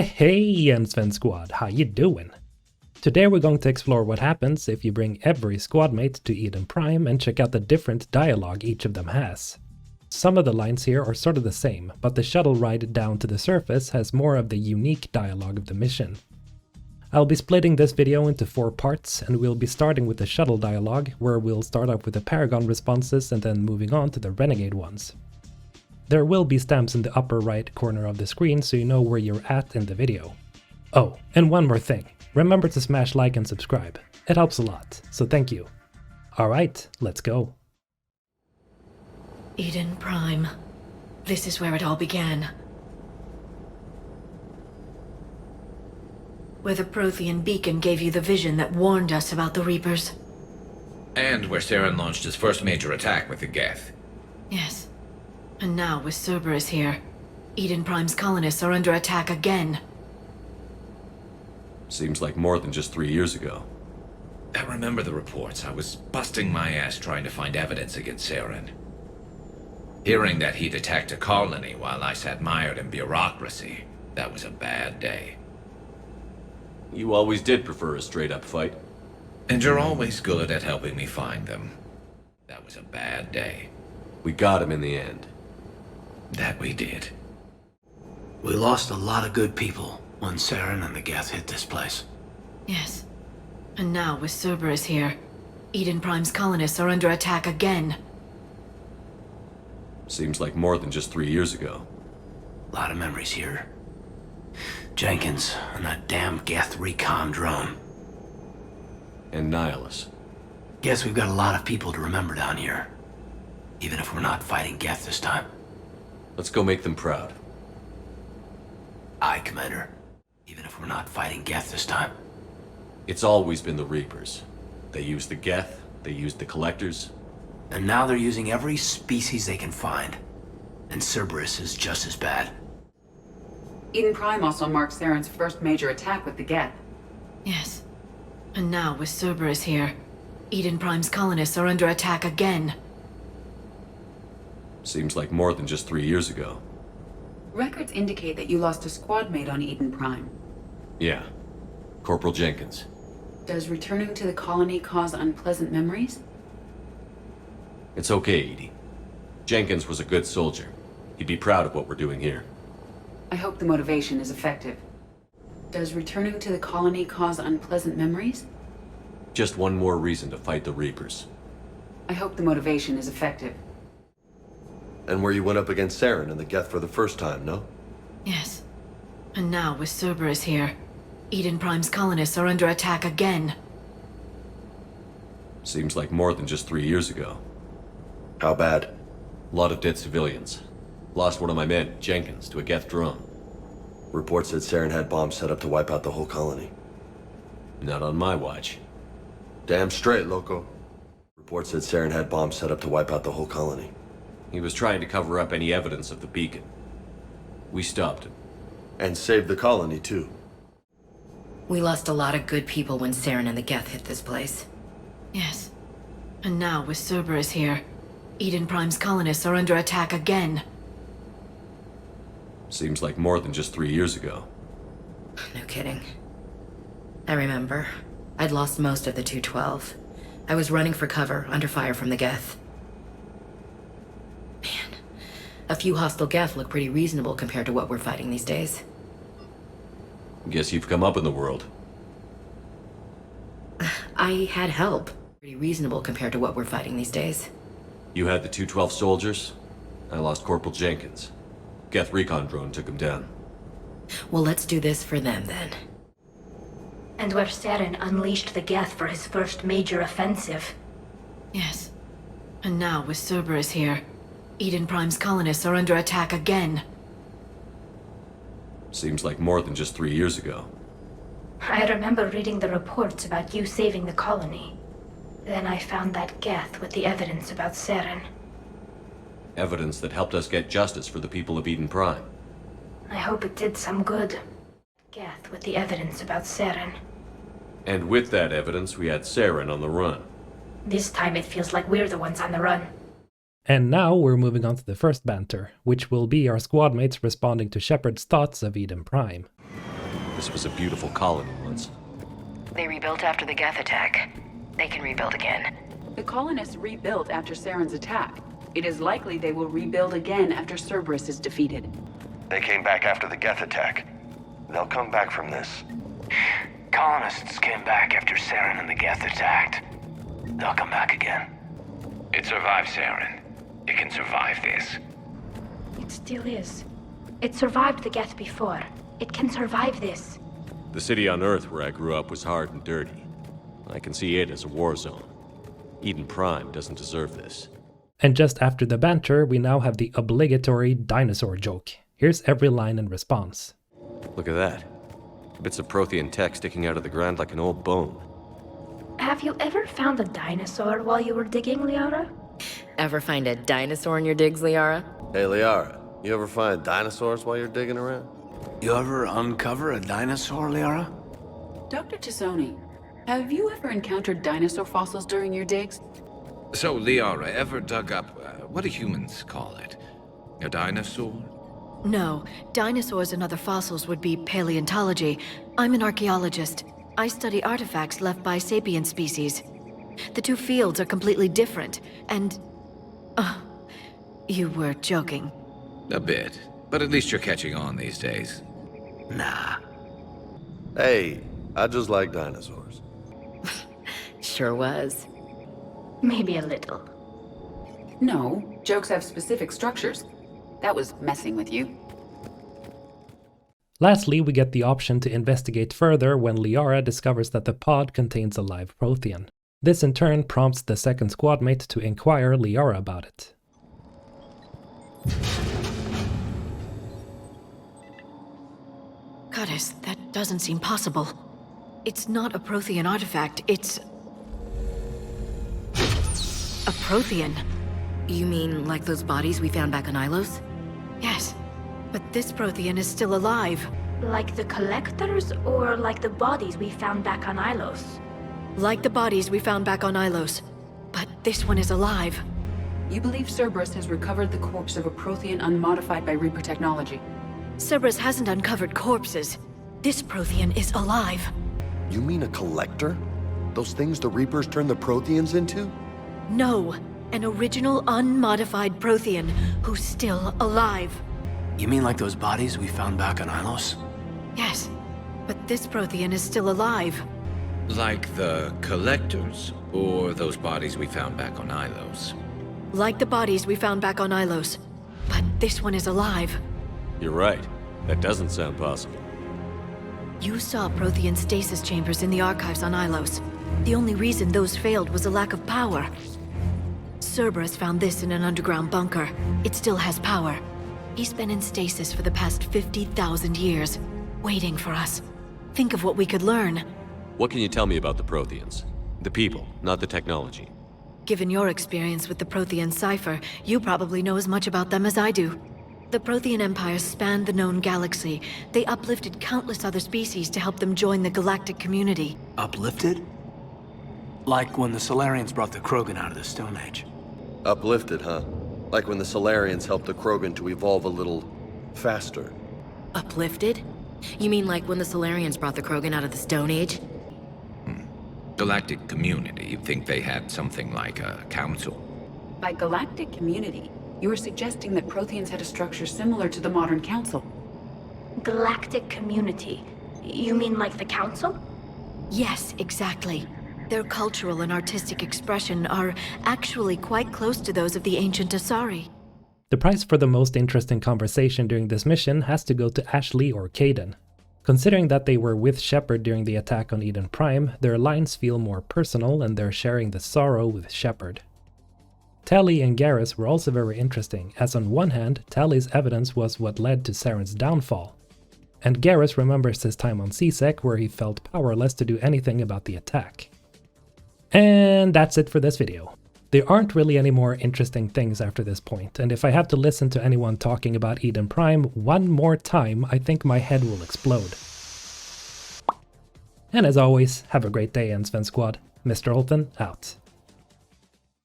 Hey, and Sven Squad, how you doing? Today we're going to explore what happens if you bring every squad mate to Eden Prime and check out the different dialogue each of them has. Some of the lines here are sort of the same, but the shuttle ride down to the surface has more of the unique dialogue of the mission. I'll be splitting this video into 4 parts, and we'll be starting with the shuttle dialogue, where we'll start off with the Paragon responses and then moving on to the Renegade ones. There will be stamps in the upper right corner of the screen so you know where you're at in the video. Oh, and one more thing. Remember to smash like and subscribe. It helps a lot, so thank you. Alright, let's go. Eden Prime. This is where it all began. Where the Prothean beacon gave you the vision that warned us about the Reapers. And where Saren launched his first major attack with the GETH. Yes. And now with Cerberus here, Eden Prime's colonists are under attack again. Seems like more than just 3 years ago. I remember the reports. I was busting my ass trying to find evidence against Saren. Hearing that he'd attacked a colony while I sat mired in bureaucracy, that was a bad day. You always did prefer a straight-up fight. And you're always good at helping me find them. That was a bad day. We got him in the end. That we did. We lost a lot of good people when Saren and the GETH hit this place. Yes. And now with Cerberus here, Eden Prime's colonists are under attack again. Seems like more than just 3 years ago. A lot of memories here. Jenkins and that damn GETH recon drone. And Nihilus. Guess we've got a lot of people to remember down here. Even if we're not fighting GETH this time. Let's go make them proud. Aye, Commander. Even if we're not fighting GETH this time. It's always been the Reapers. They used the GETH, they used the Collectors. And now they're using every species they can find. And Cerberus is just as bad. Eden Prime also marked Saren's first major attack with the GETH. Yes. And now with Cerberus here, Eden Prime's colonists are under attack again. Seems like more than just 3 years ago. Records indicate that you lost a squad mate on Eden Prime. Yeah. Corporal Jenkins. Does returning to the colony cause unpleasant memories? It's okay, Edie. Jenkins was a good soldier. He'd be proud of what we're doing here. I hope the motivation is effective. Does returning to the colony cause unpleasant memories? Just one more reason to fight the Reapers. I hope the motivation is effective. And where you went up against Saren and the GETH for the first time, no? Yes. And now with Cerberus here, Eden Prime's colonists are under attack again. Seems like more than just 3 years ago. How bad? A lot of dead civilians. Lost one of my men, Jenkins, to a GETH drone. Reports said Saren had bombs set up to wipe out the whole colony. Not on my watch. Damn straight, loco. Reports said Saren had bombs set up to wipe out the whole colony. He was trying to cover up any evidence of the beacon. We stopped him. And saved the colony, too. We lost a lot of good people when Saren and the GETH hit this place. Yes. And now with Cerberus here, Eden Prime's colonists are under attack again. Seems like more than just 3 years ago. No kidding. I remember. I'd lost most of the 212. I was running for cover, under fire from the GETH. Man, a few hostile GETH look pretty reasonable compared to what we're fighting these days. Guess you've come up in the world. I had help. Pretty reasonable compared to what we're fighting these days. You had the 212 soldiers. I lost Corporal Jenkins. GETH recon drone took him down. Well, let's do this for them then. And where Saren unleashed the GETH for his first major offensive. Yes. And now with Cerberus here, Eden Prime's colonists are under attack again. Seems like more than just 3 years ago. I remember reading the reports about you saving the colony. Then I found that GETH with the evidence about Saren. Evidence that helped us get justice for the people of Eden Prime. I hope it did some good. GETH with the evidence about Saren. And with that evidence, we had Saren on the run. This time it feels like we're the ones on the run. And now we're moving on to the first banter, which will be our squad mates responding to Shepard's thoughts of Eden Prime. This was a beautiful colony once. They rebuilt after the Geth attack. They can rebuild again. The colonists rebuilt after Saren's attack. It is likely they will rebuild again after Cerberus is defeated. They came back after the GETH attack. They'll come back from this. Colonists came back after Saren and the Geth attacked. They'll come back again. It survived Saren. It can survive this. It still is. It survived the Geth before. It can survive this. The city on Earth where I grew up was hard and dirty. I can see it as a war zone. Eden Prime doesn't deserve this. And just after the banter, we now have the obligatory Dinosaur Joke. Here's every line in response. Look at that. Bits of Prothean tech sticking out of the ground like an old bone. Have you ever found a dinosaur while you were digging, Liara? Ever find a dinosaur in your digs, Liara? Hey, Liara, you ever find dinosaurs while you're digging around? You ever uncover a dinosaur, Liara? Dr. Tassoni, have you ever encountered dinosaur fossils during your digs? So, Liara, ever dug up, what do humans call it? A dinosaur? No, dinosaurs and other fossils would be paleontology. I'm an archaeologist. I study artifacts left by sapient species. The two fields are completely different, and... you were joking. A bit. But at least you're catching on these days. Nah. Hey, I just like dinosaurs. Sure was. Maybe a little. No, jokes have specific structures. That was messing with you. Lastly, we get the option to investigate further when Liara discovers that the pod contains a live Prothean. This in turn prompts the second squad mate to inquire Liara about it. Goddess, that doesn't seem possible. It's not a Prothean artifact, it's... a Prothean. You mean like those bodies we found back on Ilos? Yes, but this Prothean is still alive. Like the collectors, or like the bodies we found back on Ilos? Like the bodies we found back on Ilos. But this one is alive. You believe Cerberus has recovered the corpse of a Prothean unmodified by Reaper technology. Cerberus hasn't uncovered corpses. This Prothean is alive. You mean a collector? Those things the Reapers turn the Protheans into? No, an original unmodified Prothean who's still alive. You mean like those bodies we found back on Ilos? Yes, but this Prothean is still alive. Like the collectors, or those bodies we found back on Ilos? Like the bodies we found back on Ilos. But this one is alive. You're right. That doesn't sound possible. You saw Prothean stasis chambers in the archives on Ilos. The only reason those failed was a lack of power. Cerberus found this in an underground bunker. It still has power. He's been in stasis for the past 50,000 years, waiting for us. Think of what we could learn. What can you tell me about the Protheans? The people, not the technology. Given your experience with the Prothean cipher, you probably know as much about them as I do. The Prothean Empire spanned the known galaxy. They uplifted countless other species to help them join the galactic community. Uplifted? Like when the Solarians brought the Krogan out of the Stone Age. Uplifted, huh? Like when the Solarians helped the Krogan to evolve a little faster. Uplifted? You mean like when the Solarians brought the Krogan out of the Stone Age? Galactic community, you'd think they had something like a council. By galactic community, you are suggesting that Protheans had a structure similar to the modern council. Galactic community? You mean like the council? Yes, exactly. Their cultural and artistic expression are actually quite close to those of the ancient Asari. The prize for the most interesting conversation during this mission has to go to Ashley or Kaidan. Considering that they were with Shepard during the attack on Eden Prime, their lines feel more personal and they're sharing the sorrow with Shepard. Tali and Garrus were also very interesting, as on one hand, Tali's evidence was what led to Saren's downfall, and Garrus remembers his time on C-Sec where he felt powerless to do anything about the attack. And that's it for this video. There aren't really any more interesting things after this point, and if I have to listen to anyone talking about Eden Prime one more time, I think my head will explode. And as always, have a great day, Sven Squad. Mr. Olten, out.